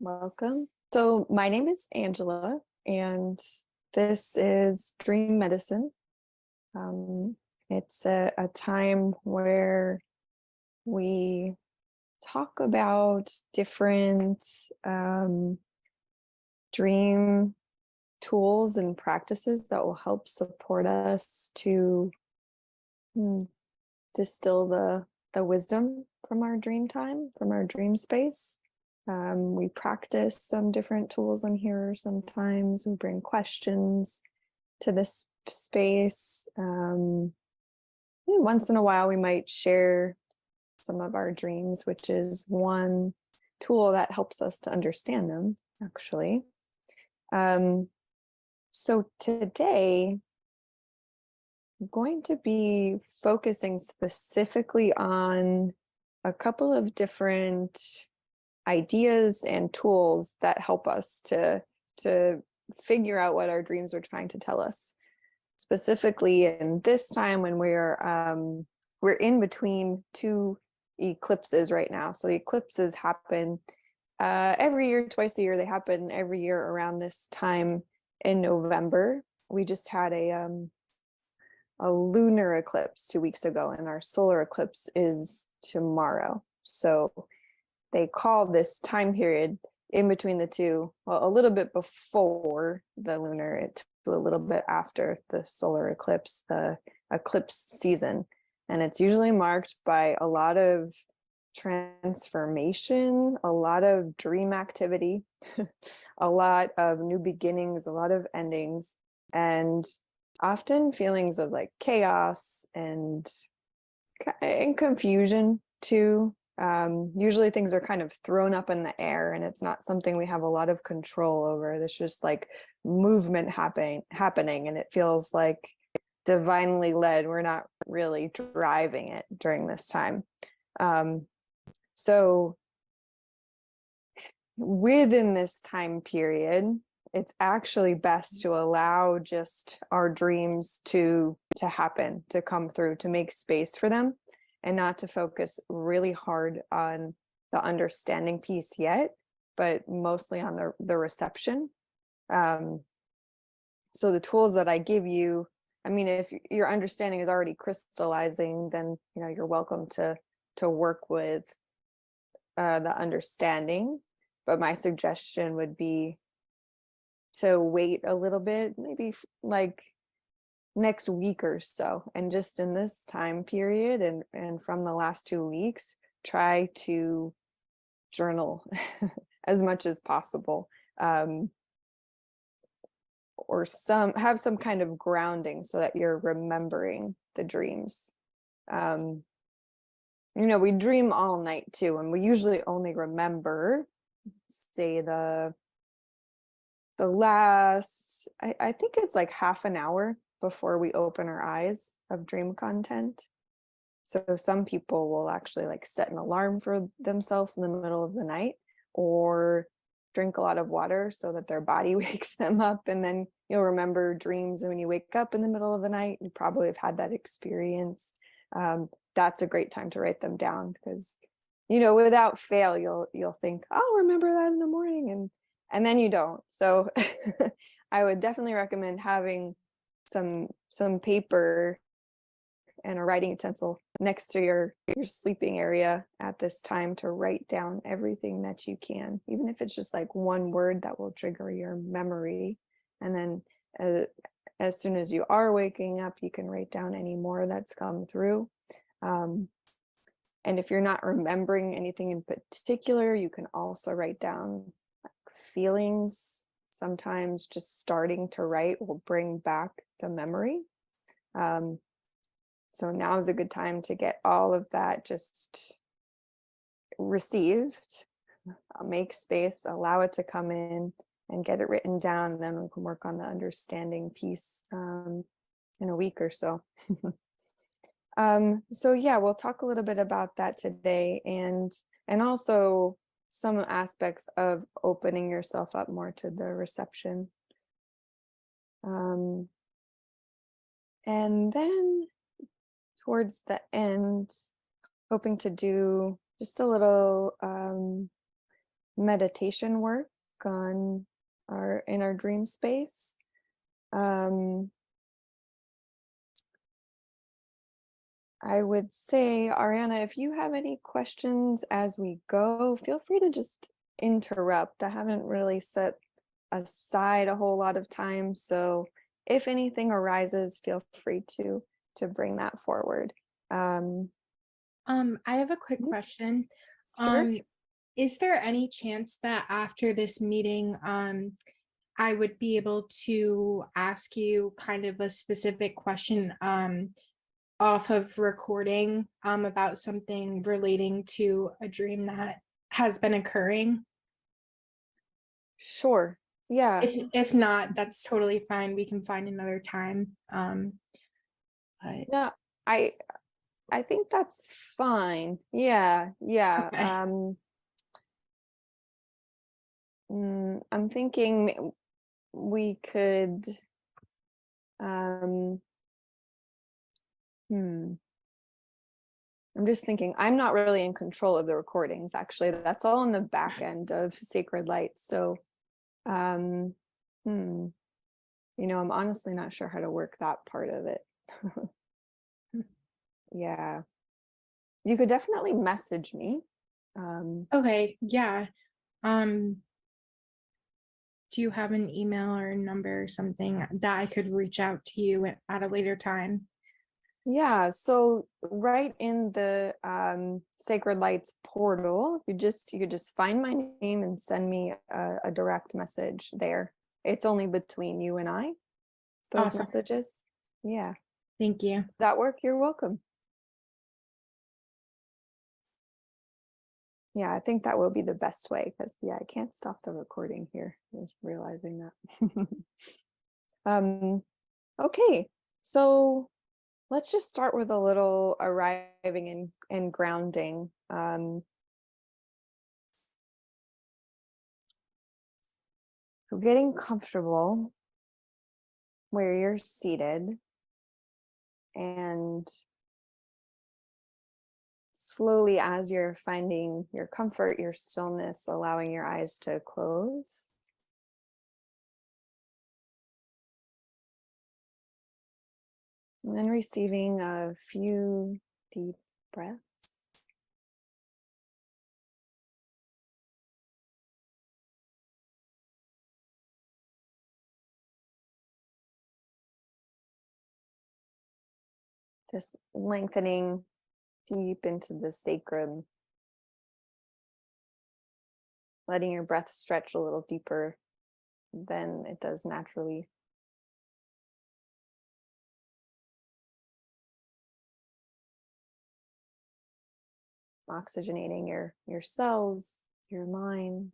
Welcome. So my name is Angela, and this is Dream Medicine. It's a time where we talk about different dream tools and practices that will help support us to distill the wisdom from our dream time, from our dream space. We practice some different tools in here sometimes. We bring questions to this space. Once in a while, we might share some of our dreams, which is one tool that helps us to understand them, actually. So today, I'm going to be focusing specifically on a couple of different ideas and tools that help us to figure out what our dreams are trying to tell us. Specifically in this time when we're in between two eclipses right now. So the eclipses happen every year, twice a year. They happen every year around this time in November. We just had a lunar eclipse 2 weeks ago, and our solar eclipse is tomorrow. So they call this time period in between the two, well, a little bit before the lunar, to a little bit after the solar eclipse, the eclipse season. And it's usually marked by a lot of transformation, a lot of dream activity, a lot of new beginnings, a lot of endings, and often feelings of like chaos and confusion too. Usually things are kind of thrown up in the air and it's not something we have a lot of control over. There's just like movement happening and it feels like divinely led. We're not really driving it during this time. So within this time period, it's actually best to allow just our dreams to happen, to come through, to make space for them, and not to focus really hard on the understanding piece yet, but mostly on the reception. So the tools that I give you, I mean, if your understanding is already crystallizing, then you're welcome to work with the understanding. But my suggestion would be to wait a little bit, maybe like next week or so, and just in this time period and from the last 2 weeks, try to journal as much as possible, or have some kind of grounding so that you're remembering the dreams. We dream all night too, and we usually only remember, say, the last, I think it's like half an hour before we open our eyes of dream content. So some people will actually like set an alarm for themselves in the middle of the night, or drink a lot of water so that their body wakes them up, and then you'll remember dreams. And when you wake up in the middle of the night, you probably have had that experience. That's a great time to write them down, because without fail you'll think, I'll remember that in the morning, and then you don't. So I would definitely recommend having some paper and a writing utensil next to your sleeping area at this time to write down everything that you can, even if it's just like one word that will trigger your memory. And then as soon as you are waking up, you can write down any more that's come through. And if you're not remembering anything in particular, you can also write down feelings. Sometimes just starting to write will bring back the memory. So now is a good time to get all of that just received, make space, allow it to come in and get it written down. And then we can work on the understanding piece in a week or so. So yeah, we'll talk a little bit about that today, and also some aspects of opening yourself up more to the reception. And then towards the end, hoping to do just a little meditation work on in our dream space. I would say, Ariana, if you have any questions as we go, feel free to just interrupt. I haven't really set aside a whole lot of time, so if anything arises, feel free to bring that forward. I have a quick question. Sure. Is there any chance that after this meeting, I would be able to ask you kind of a specific question, off of recording, about something relating to a dream that has been occurring? Sure. Yeah. If not, that's totally fine. We can find another time. But No, I I think that's fine. Yeah. Yeah. okay. I'm thinking we could um hmm. I'm just thinking, I'm not really in control of the recordings, actually. That's all on the back end of Sacred Light. So, um, hmm, I'm honestly not sure how to work that part of it. Yeah. You could definitely message me. Um, Okay, yeah. Um, do you have an email or a number or something that I could reach out to you at a later time? yeah. So right in the Sacred Lights portal, you could just find my name and send me a direct message there. It's only between you and I, those Awesome. messages. Yeah. Thank you. Does that work? You're welcome. Yeah, I think that will be the best way because yeah, I can't stop the recording here. Just realizing that. um, okay, so let's just start with a little arriving and grounding. So getting comfortable where you're seated and slowly as you're finding your comfort, your stillness, allowing your eyes to close. And then receiving a few deep breaths. Just lengthening deep into the sacrum, letting your breath stretch a little deeper than it does naturally. Oxygenating your cells, your mind.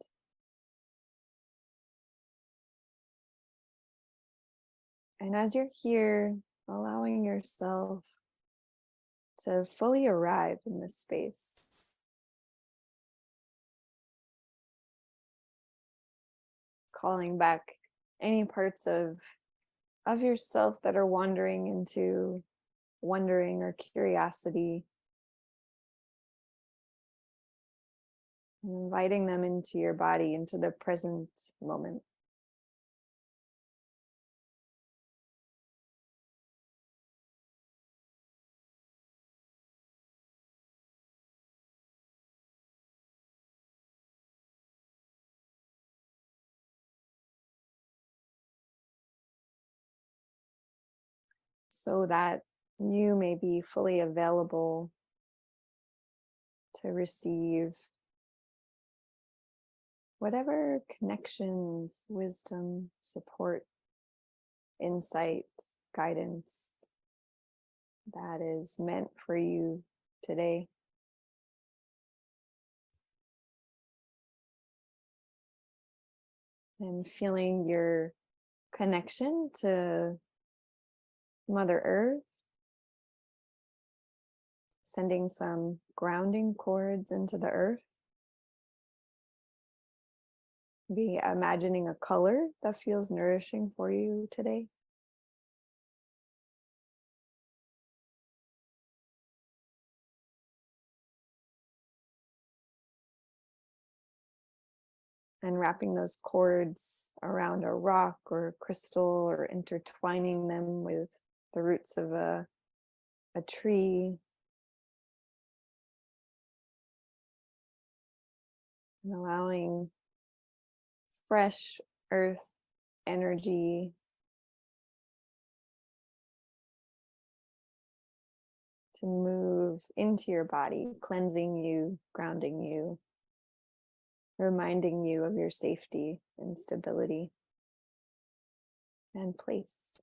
And as you're here, allowing yourself to fully arrive in this space. Calling back any parts of yourself that are wandering into wondering or curiosity, and inviting them into your body, into the present moment. So that you may be fully available to receive whatever connections, wisdom, support, insight, guidance that is meant for you today. And feeling your connection to Mother Earth, sending some grounding cords into the earth. Be imagining a color that feels nourishing for you today. and wrapping those cords around a rock or a crystal or intertwining them with the roots of a tree. And allowing fresh earth energy to move into your body, cleansing you, grounding you, reminding you of your safety and stability and place.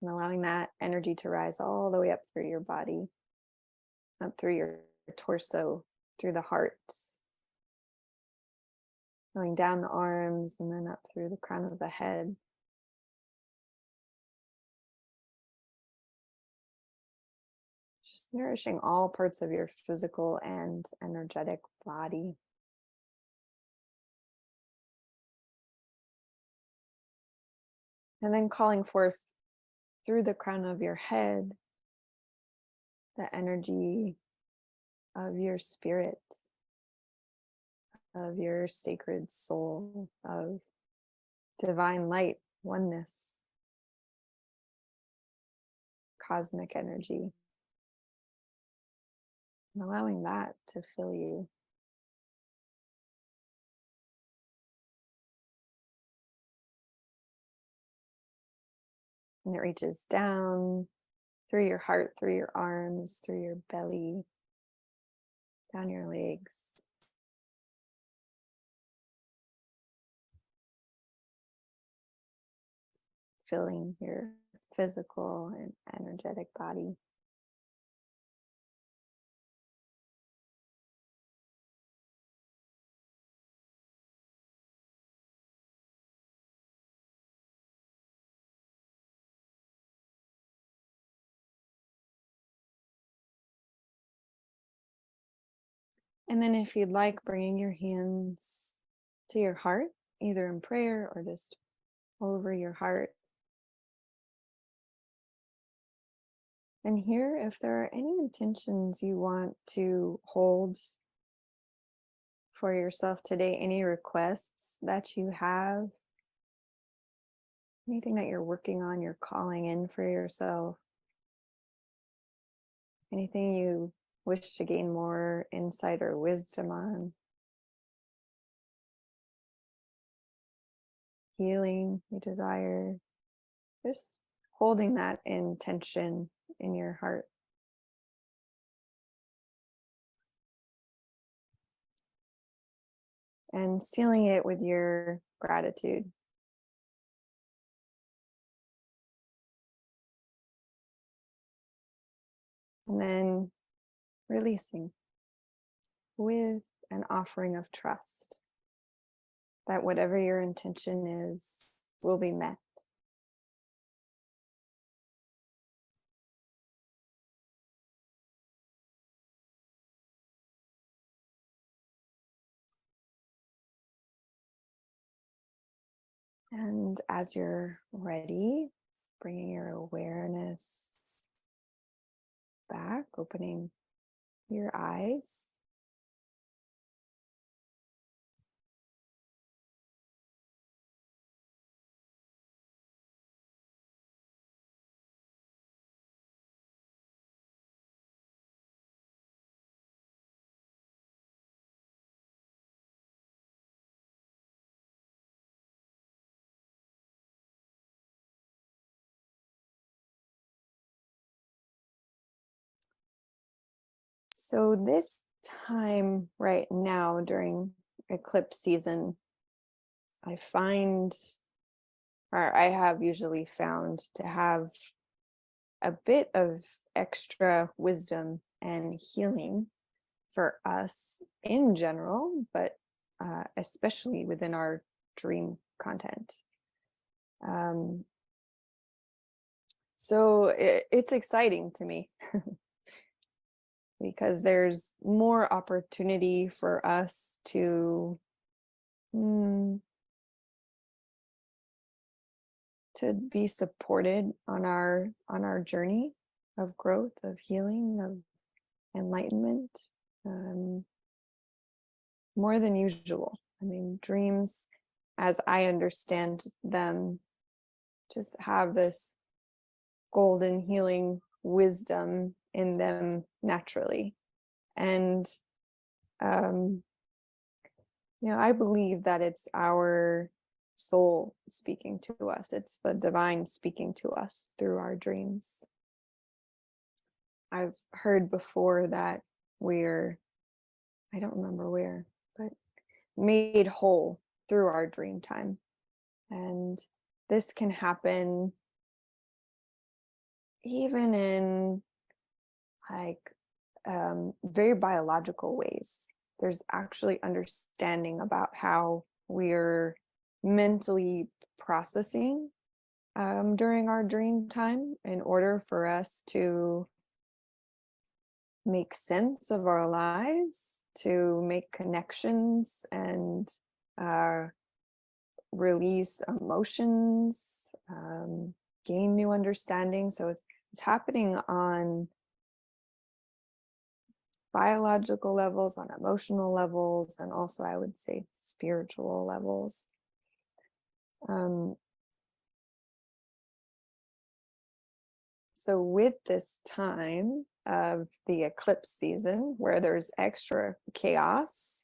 And allowing that energy to rise all the way up through your body, up through your torso, through the heart, going down the arms and then up through the crown of the head. Just nourishing all parts of your physical and energetic body. And then calling forth through the crown of your head the energy of your spirit, of your sacred soul, of divine light, oneness, cosmic energy, and allowing that to fill you. And it reaches down through your heart, through your arms, through your belly, down your legs. Filling your physical and energetic body. And then if you'd like, bringing your hands to your heart, either in prayer or just over your heart. And here, if there are any intentions you want to hold for yourself today, any requests that you have, anything that you're working on, you're calling in for yourself, anything you wish to gain more insight or wisdom on, healing you desire, just holding that intention in your heart. And sealing it with your gratitude. And then releasing with an offering of trust that whatever your intention is will be met. And as you're ready, bringing your awareness back, opening your eyes. So this time right now during eclipse season, I find, or I have usually found, to have a bit of extra wisdom and healing for us in general, but especially within our dream content. So it's exciting to me. because there's more opportunity for us to be supported on our journey of growth, of healing, of enlightenment, more than usual. I mean, dreams, as I understand them, just have this golden healing wisdom in them naturally. And I believe that it's our soul speaking to us. It's the divine speaking to us through our dreams. I've heard before that I don't remember where, but made whole through our dream time. And this can happen even in very biological ways. There's actually understanding about how we're mentally processing during our dream time in order for us to make sense of our lives, to make connections and release emotions, gain new understanding. So it's happening on biological levels, on emotional levels, and also I would say spiritual levels. So with this time of the eclipse season, where there's extra chaos,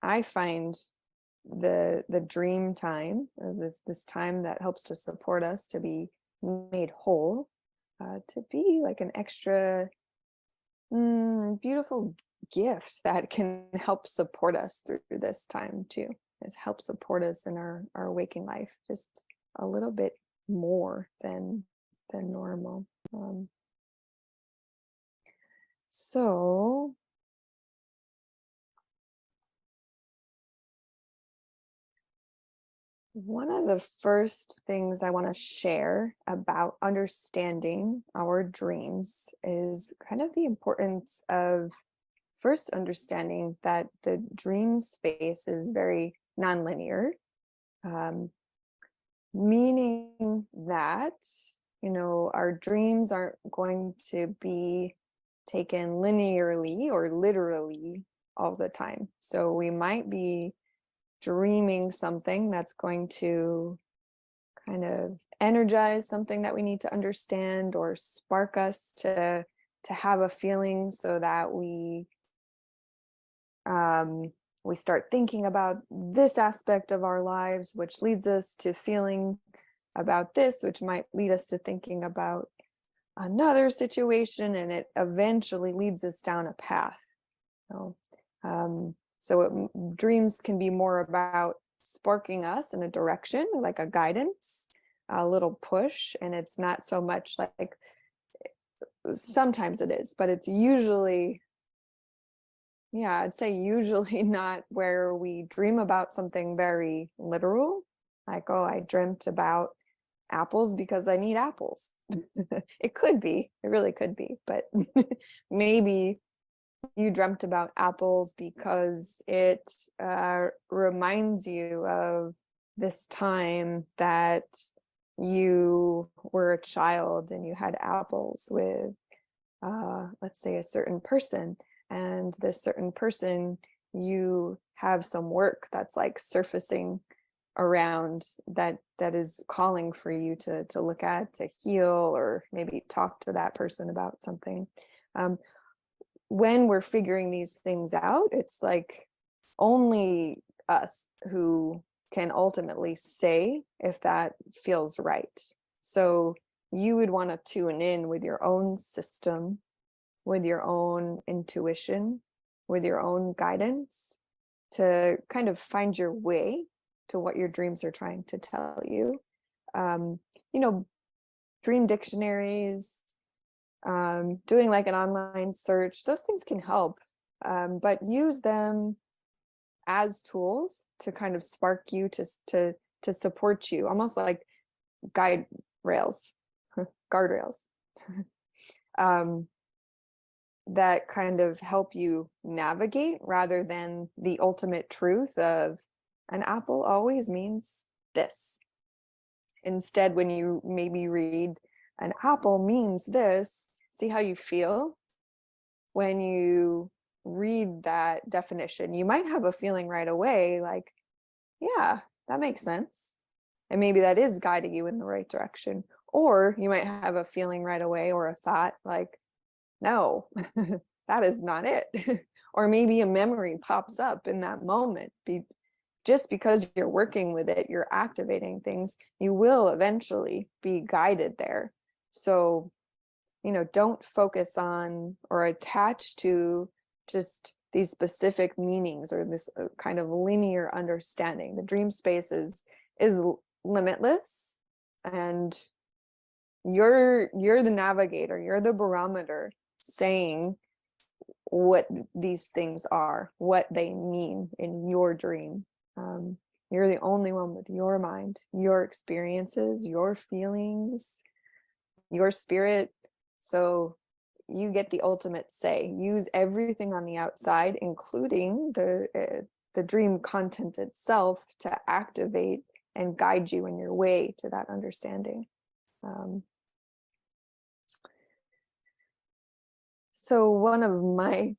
I find the dream time, this time that helps to support us to be made whole, to be like an extra beautiful gift that can help support us through this time too. It's help support us in our waking life just a little bit more than normal. So one of the first things I want to share about understanding our dreams is kind of the importance of first understanding that the dream space is very nonlinear, meaning that, our dreams aren't going to be taken linearly or literally all the time. So we might be dreaming something that's going to kind of energize something that we need to understand or spark us to have a feeling so that we start thinking about this aspect of our lives, which leads us to feeling about this, which might lead us to thinking about another situation, and it eventually leads us down a path. Dreams can be more about sparking us in a direction, like a guidance, a little push, and it's not so much like, sometimes it is, but it's usually, I'd say usually not where we dream about something very literal, like, oh, I dreamt about apples because I need apples. It could be, it really could be, but maybe you dreamt about apples because it reminds you of this time that you were a child and you had apples with, let's say, a certain person, and this certain person, you have some work that's like surfacing around that is calling for you to look at, to heal, or maybe talk to that person about something. When we're figuring these things out, it's like only us who can ultimately say if that feels right. So you would want to tune in with your own system, with your own intuition, with your own guidance, to kind of find your way to what your dreams are trying to tell you. Dream dictionaries, doing like an online search, those things can help, but use them as tools to kind of spark you, to support you, almost like guide rails, guardrails. that kind of help you navigate, rather than the ultimate truth of an apple always means this. Instead, when you maybe read an apple means this, see how you feel when you read that definition. You might have a feeling right away like, yeah, that makes sense. And maybe that is guiding you in the right direction. Or you might have a feeling right away, or a thought like, no, that is not it. Or maybe a memory pops up in that moment. Just because you're working with it, you're activating things, you will eventually be guided there. So, don't focus on or attach to just these specific meanings or this kind of linear understanding. The dream space is limitless, and you're the navigator, you're the barometer saying what these things are, what they mean in your dream. You're the only one with your mind, your experiences, your feelings, your spirit. So you get the ultimate say. Use everything on the outside, including the dream content itself, to activate and guide you in your way to that understanding. So one of my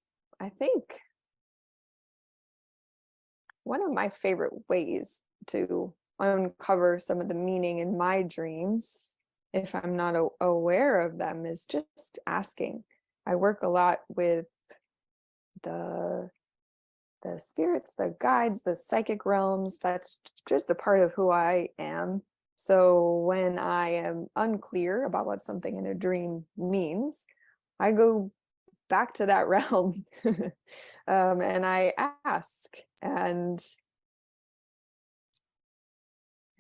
favorite ways to uncover some of the meaning in my dreams, if I'm not aware of them, is just asking. I work a lot with the spirits, the guides, the psychic realms. That's just a part of who I am. So when I am unclear about what something in a dream means, I go back to that realm and I ask. And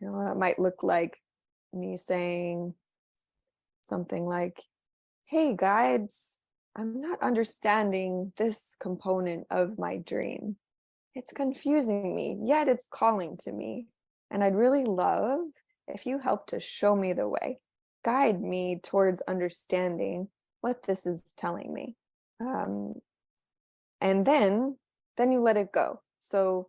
that might look like me saying something like, hey guides, I'm not understanding this component of my dream. It's confusing me, yet it's calling to me. And I'd really love if you help to show me the way, guide me towards understanding what this is telling me. And then you let it go. So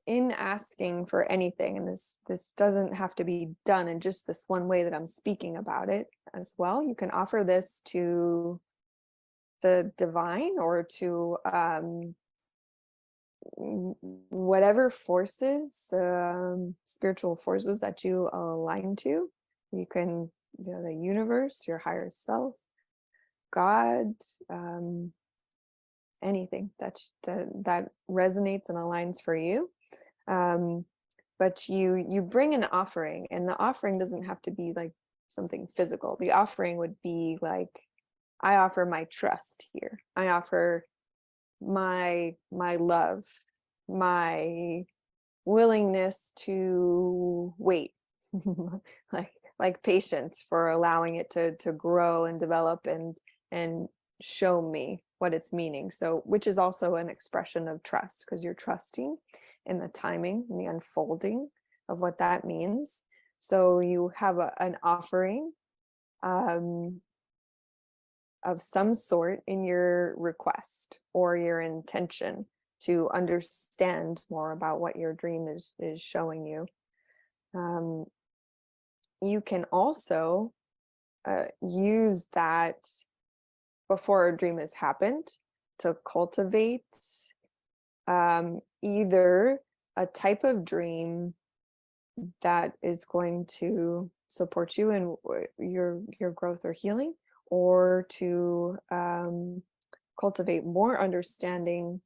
in asking for anything, and this doesn't have to be done in just this one way that I'm speaking about it as well, you can offer this to the divine, or to whatever forces, spiritual forces that you align to. You can, the universe, your higher self, God, anything that resonates and aligns for you. But you bring an offering, and the offering doesn't have to be like something physical. The offering would be like, I offer my trust here. I offer my love, my willingness to wait, like patience for allowing it to grow and develop and show me what it's meaning. So, which is also an expression of trust, because you're trusting in the timing and the unfolding of what that means. So you have an offering of some sort in your request or your intention to understand more about what your dream is showing you. You can also use that before a dream has happened to cultivate either a type of dream that is going to support you in your growth or healing, or to cultivate more understanding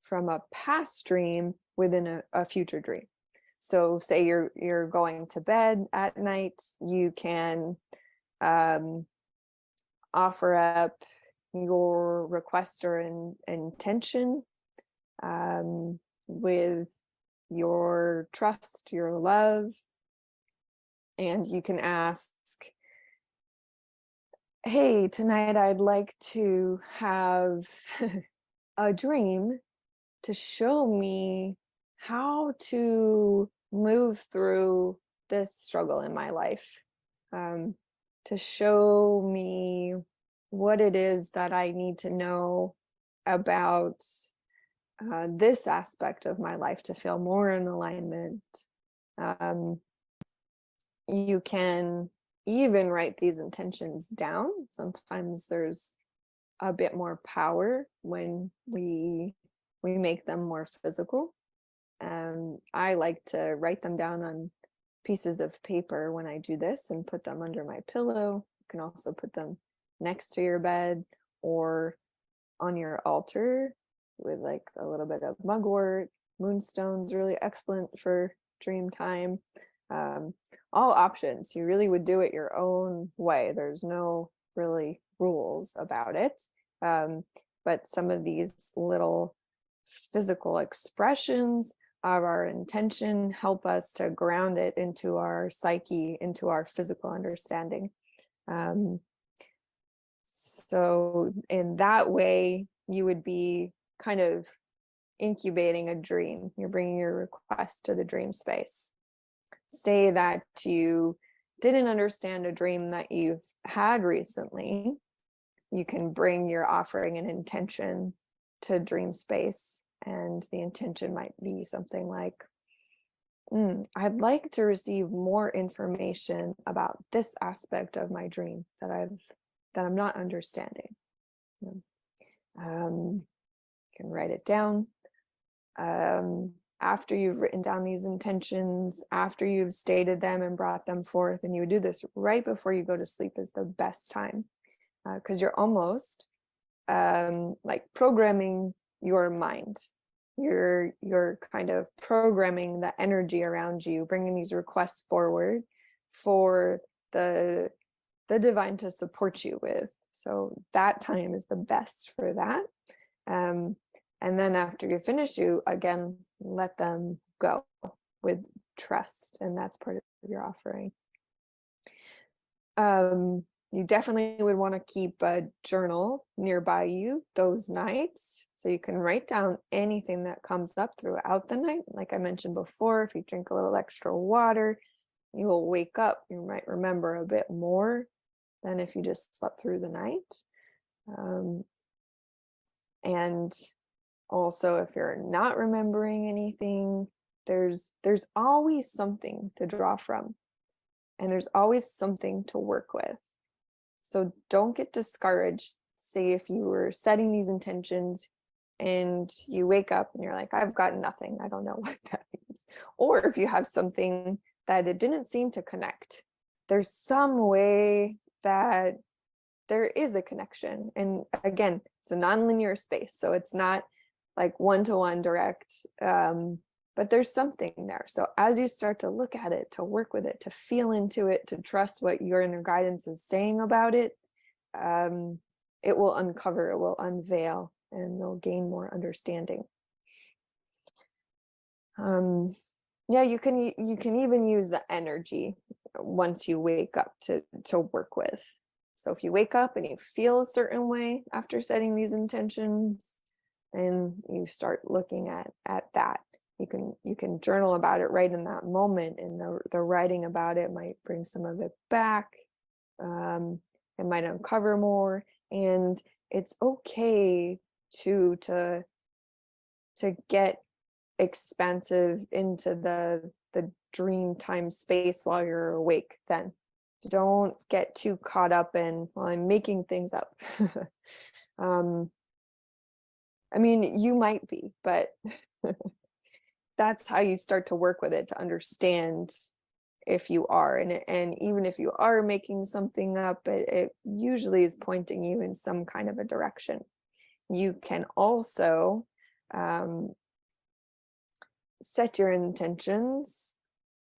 from a past dream within a future dream. So say you're going to bed at night, you can offer up your request or intention with your trust, your love, and you can ask, hey, tonight I'd like to have a dream to show me how to move through this struggle in my life. to show me what it is that I need to know about this aspect of my life to feel more in alignment. Um, you can even write these intentions down. Sometimes there's a bit more power when we make them more physical. I like to write them down on pieces of paper when I do this and put them under my pillow. You can also put them next to your bed or on your altar with like a little bit of mugwort. Moonstone's really excellent for dream time. All options. You really would do it your own way. There's no really rules about it. But some of these little physical expressions of our intention help us to ground it into our psyche, into our physical understanding. So in that way, you would be kind of incubating a dream. You're bringing your request to the dream space. Say that you didn't understand a dream that you've had recently. You can bring your offering and intention to dream space, and the intention might be something like, I'd like to receive more information about this aspect of my dream that I'm not understanding. You can write it down. After you've written down these intentions, after you've stated them and brought them forth, and you would do this right before you go to sleep is the best time, because you're almost like programming your mind. You're kind of programming the energy around you, bringing these requests forward for the divine to support you with. So that time is the best for that. And then after you finish, you again let them go with trust, and that's part of your offering. You definitely would want to keep a journal nearby you those nights, so you can write down anything that comes up throughout the night. Like I mentioned before, if you drink a little extra water, you will wake up, you might remember a bit more than if you just slept through the night. And also, if you're not remembering anything, there's always something to draw from, and there's always something to work with. So don't get discouraged. Say if you were setting these intentions and you wake up and you're like, I've got nothing, I don't know what that means. Or if you have something that it didn't seem to connect, there's some way that there is a connection. And again, it's a nonlinear space, so it's not like one-to-one direct, but there's something there. So as you start to look at it, to work with it, to feel into it, to trust what your inner guidance is saying about it, it will uncover, it will unveil, and you'll gain more understanding. Yeah, you can even use the energy once you wake up to work with. So if you wake up and you feel a certain way after setting these intentions, then you start looking at that. You can journal about it right in that moment, and the writing about it might bring some of it back. It might uncover more, and it's okay to get expansive into the dream time space while you're awake. Then don't get too caught up in, well, I'm making things up. I mean, you might be, but that's how you start to work with it, to understand if you are. And even if you are making something up, it usually is pointing you in some kind of a direction. You can also set your intentions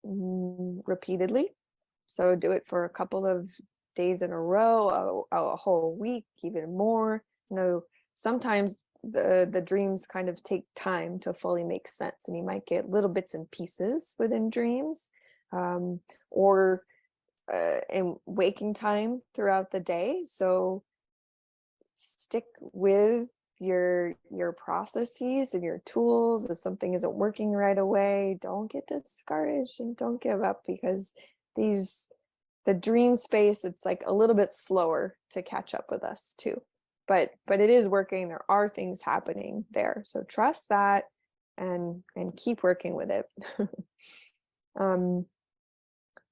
repeatedly. So do it for a couple of days in a row, a whole week, even more. Sometimes the dreams kind of take time to fully make sense, and you might get little bits and pieces within dreams, or in waking time throughout the day. So stick with your processes and your tools. If something isn't working right away, don't get discouraged and don't give up, because these the dream space, it's like a little bit slower to catch up with us too. But it is working. There are things happening there. So trust that and keep working with it.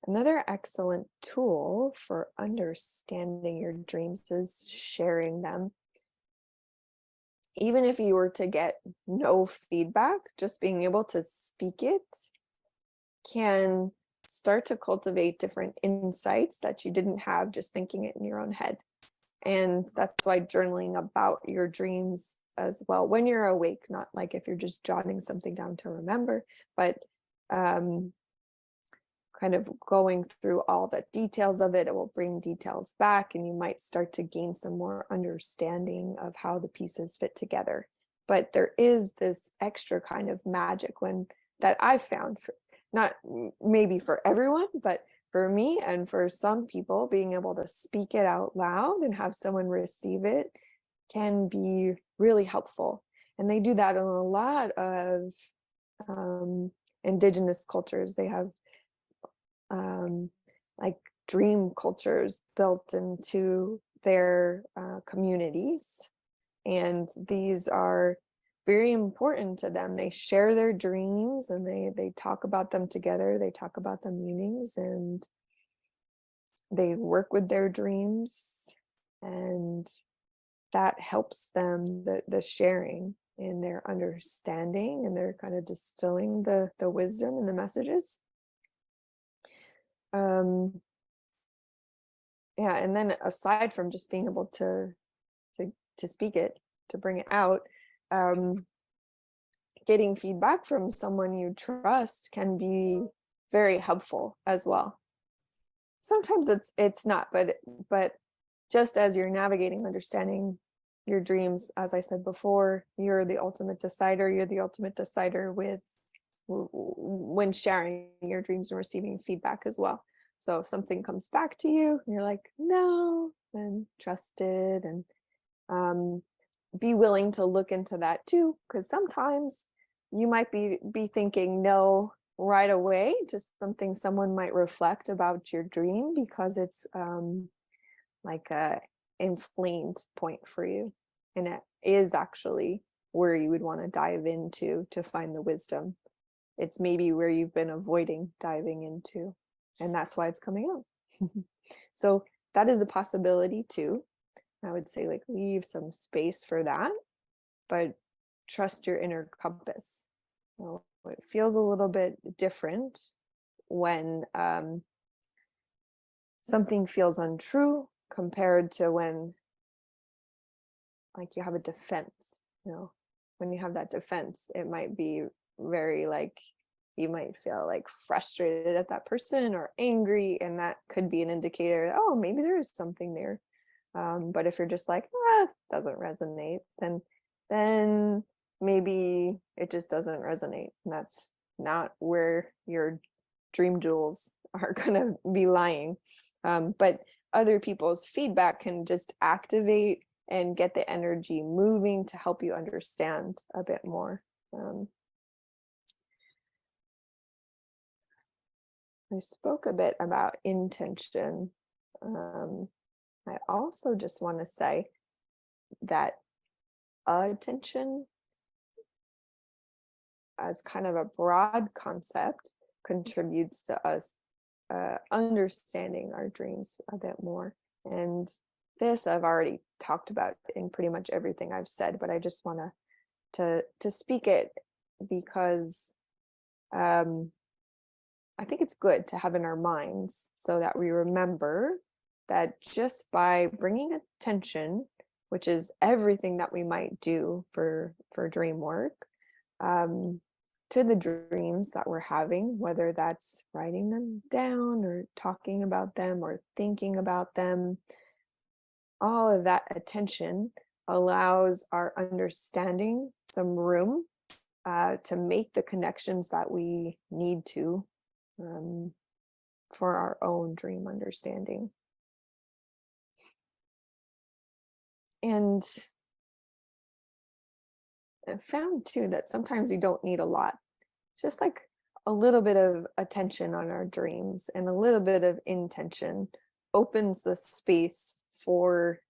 Another excellent tool for understanding your dreams is sharing them. Even if you were to get no feedback, just being able to speak it can start to cultivate different insights that you didn't have just thinking it in your own head. And that's why journaling about your dreams as well, when you're awake, not like if you're just jotting something down to remember, but kind of going through all the details of it, it will bring details back, and you might start to gain some more understanding of how the pieces fit together. But there is this extra kind of magic that I've found, not maybe for everyone, but for me and for some people, being able to speak it out loud and have someone receive it can be really helpful. And they do that in a lot of indigenous cultures. They have like dream cultures built into their communities. And these are very important to them. They share their dreams and they talk about them together. They talk about the meanings and they work with their dreams. And that helps them, the sharing in their understanding, and they're kind of distilling the wisdom and the messages. Yeah, and then aside from just being able to speak it, to bring it out, getting feedback from someone you trust can be very helpful as well. Sometimes it's not, but just as you're navigating understanding your dreams, as I said before, you're the ultimate decider. You're the ultimate decider when sharing your dreams and receiving feedback as well. So if something comes back to you and you're like, no, then trust it, and be willing to look into that too, because sometimes you might be thinking no right away to something someone might reflect about your dream, because it's like a inflamed point for you, and it is actually where you would want to dive into to find the wisdom. It's maybe where you've been avoiding diving into, and that's why it's coming out. So that is a possibility too. I would say, like, leave some space for that, but trust your inner compass. Well, it feels a little bit different when something feels untrue compared to when, like, you have a defense. When you have that defense, it might be very, like, you might feel like frustrated at that person or angry, and that could be an indicator, oh, maybe there is something there. But if you're just like, doesn't resonate, then maybe it just doesn't resonate, and that's not where your dream jewels are gonna be lying. But other people's feedback can just activate and get the energy moving to help you understand a bit more. I spoke a bit about intention. I also just want to say that attention, as kind of a broad concept, contributes to us understanding our dreams a bit more. And this I've already talked about in pretty much everything I've said, but I just want to speak it because I think it's good to have in our minds, so that we remember that just by bringing attention, which is everything that we might do for dream work, to the dreams that we're having, whether that's writing them down or talking about them or thinking about them, all of that attention allows our understanding some room to make the connections that we need to for our own dream understanding. And I found too that sometimes you don't need a lot. Just like a little bit of attention on our dreams and a little bit of intention opens the space for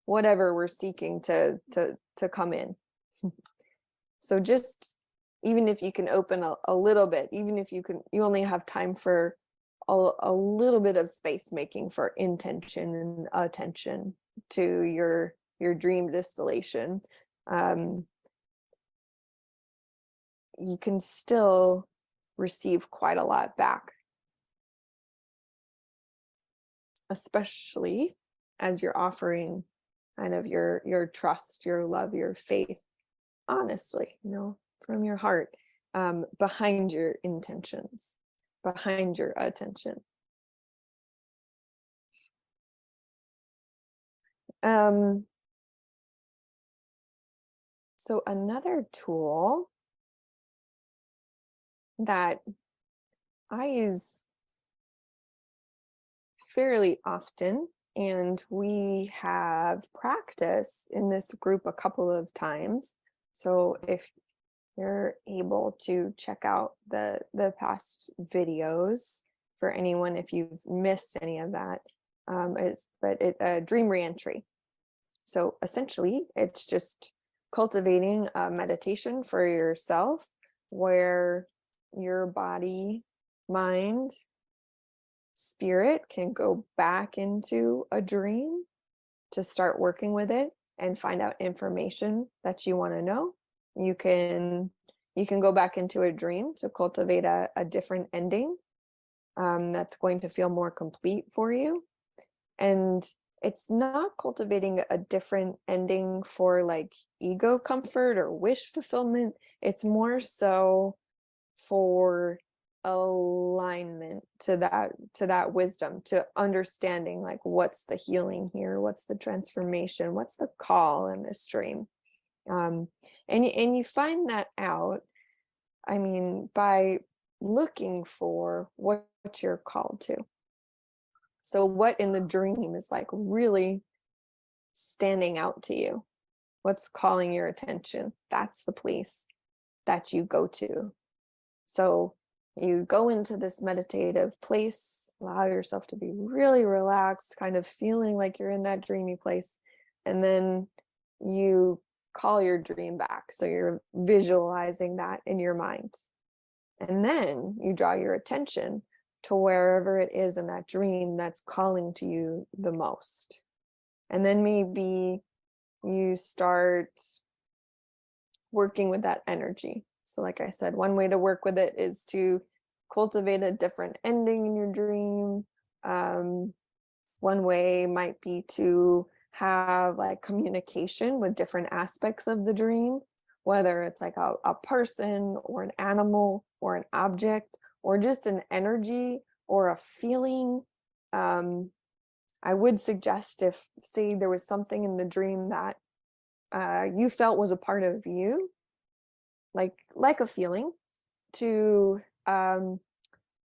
whatever we're seeking to come in. So just even if you can open a little bit, even if you only have time for a little bit of space making for intention and attention to your dream distillation, you can still receive quite a lot back, especially as you're offering kind of your trust, your love, your faith, honestly, from your heart, behind your intentions, behind your attention. So another tool that I use fairly often, and we have practiced in this group a couple of times. So if you're able to check out the past videos for anyone, if you've missed any of that, dream reentry. So essentially, it's just cultivating a meditation for yourself where your body, mind, spirit can go back into a dream to start working with it and find out information that you want to know. You can go back into a dream to cultivate a different ending that's going to feel more complete for you. And it's not cultivating a different ending for like ego comfort or wish fulfillment. It's more so for alignment to that wisdom, to understanding like what's the healing here, what's the transformation, what's the call in this dream. And you find that out, I mean, by looking for what you're called to. So what in the dream is like really standing out to you? What's calling your attention? That's the place that you go to. So you go into this meditative place, allow yourself to be really relaxed, kind of feeling like you're in that dreamy place. And then you call your dream back. So you're visualizing that in your mind. And then you draw your attention to wherever it is in that dream that's calling to you the most. And then maybe you start working with that energy. So like I said, one way to work with it is to cultivate a different ending in your dream. One way might be to have like communication with different aspects of the dream, whether it's like a person or an animal or an object or just an energy or a feeling. I would suggest if, say, there was something in the dream that you felt was a part of you, like a feeling, to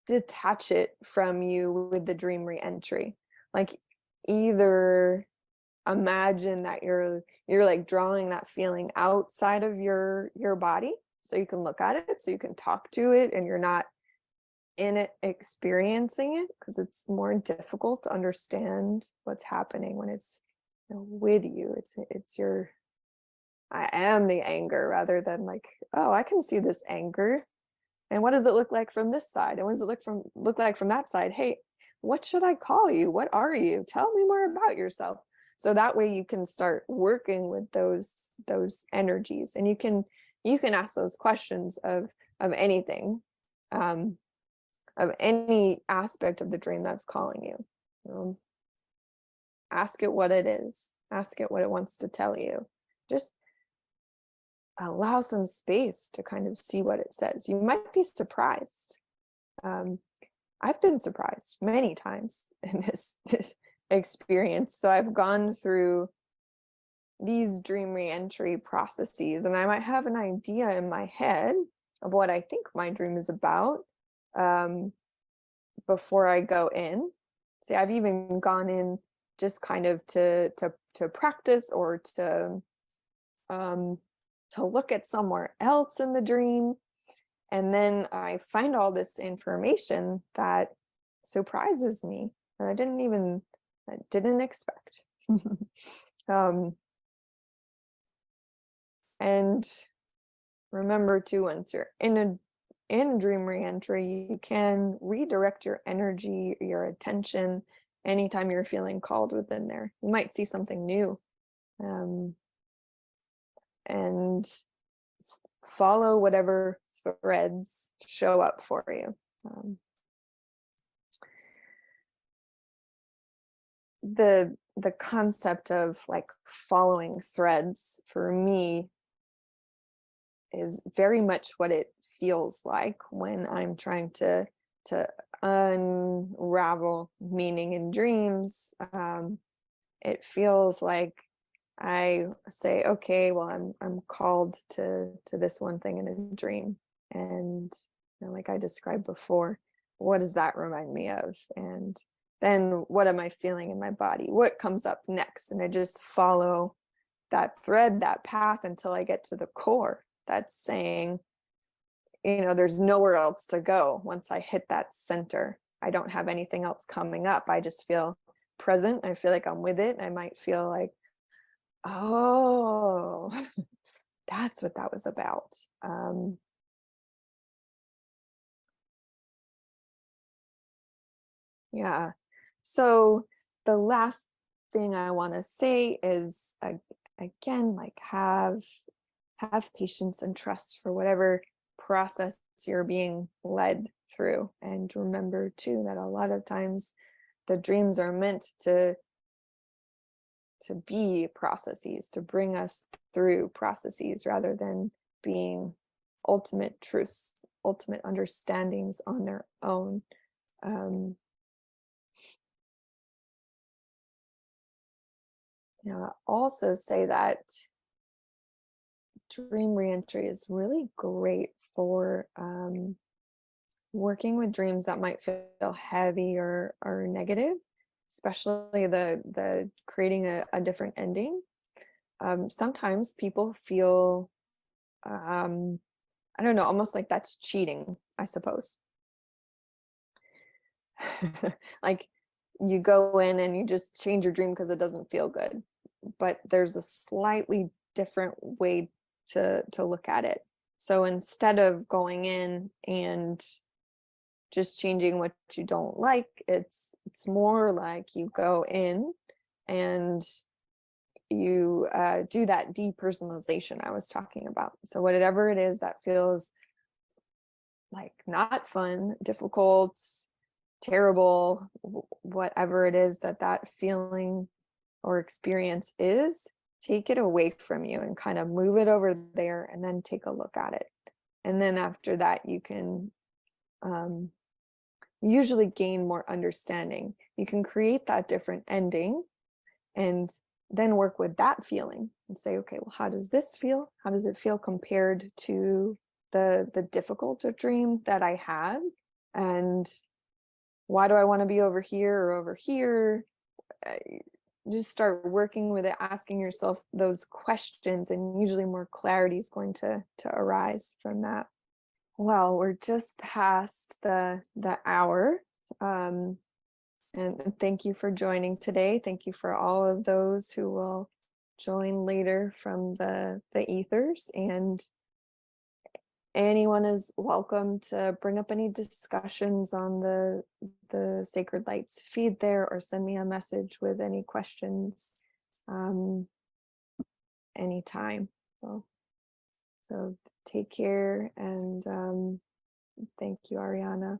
detach it from you with the dream reentry. Like either imagine that you're like drawing that feeling outside of your body so you can look at it, so you can talk to it, and you're not in it experiencing it, because it's more difficult to understand what's happening when it's with you. It's your I am the anger, rather than like, oh, I can see this anger, and what does it look like from this side, and what does it look like from that side? Hey, what should I call you? What are you? Tell me more about yourself. So that way you can start working with those energies, and you can ask those questions of anything, of any aspect of the dream that's calling you. Ask it what it is. Ask it what it wants to tell you. Just allow some space to kind of see what it says. You might be surprised. I've been surprised many times in this experience. So I've gone through these dream reentry processes, and I might have an idea in my head of what I think my dream is about before I go in. See, I've even gone in just kind of to practice, or to look at somewhere else in the dream. And then I find all this information that surprises me that I didn't expect. um, and remember too, once you're in dream reentry, you can redirect your energy, your attention anytime you're feeling called within there. You might see something new, and follow whatever threads show up for you. The concept of like following threads for me is very much what it feels like when I'm trying to unravel meaning in dreams. It feels like I say, okay, well, I'm called to this one thing in a dream, and like I described before, what does that remind me of? And then what am I feeling in my body? What comes up next? And I just follow that thread, that path, until I get to the core that's saying, there's nowhere else to go. Once I hit that center, I don't have anything else coming up. I just feel present. I feel like I'm with it. I might feel like, oh, that's what that was about. Yeah. So the last thing I want to say is, again, like have patience and trust for whatever process you're being led through. And remember too that a lot of times the dreams are meant to be processes, to bring us through processes rather than being ultimate truths, ultimate understandings on their own. I also say that dream reentry is really great for working with dreams that might feel heavy or negative, especially the creating a different ending. Sometimes people feel, I don't know, almost like that's cheating, I suppose. Like you go in and you just change your dream because it doesn't feel good, but there's a slightly different way to look at it. So instead of going in and just changing what you don't like, it's more like you go in and you do that depersonalization I was talking about. So whatever it is that feels like not fun, difficult, terrible, whatever it is that feeling or experience is, take it away from you and kind of move it over there, and then take a look at it. And then after that, you can usually gain more understanding. You can create that different ending and then work with that feeling and say, okay, well, how does this feel? How does it feel compared to the difficult dream that I had? And why do I want to be over here or over here? Just start working with it, asking yourself those questions, and usually more clarity is going to arise from that. Well, we're just past the hour. And thank you for joining today. Thank you for all of those who will join later from the ethers, and anyone is welcome to bring up any discussions on the Sacred Lights feed there, or send me a message with any questions anytime. So take care, and thank you, Ariana.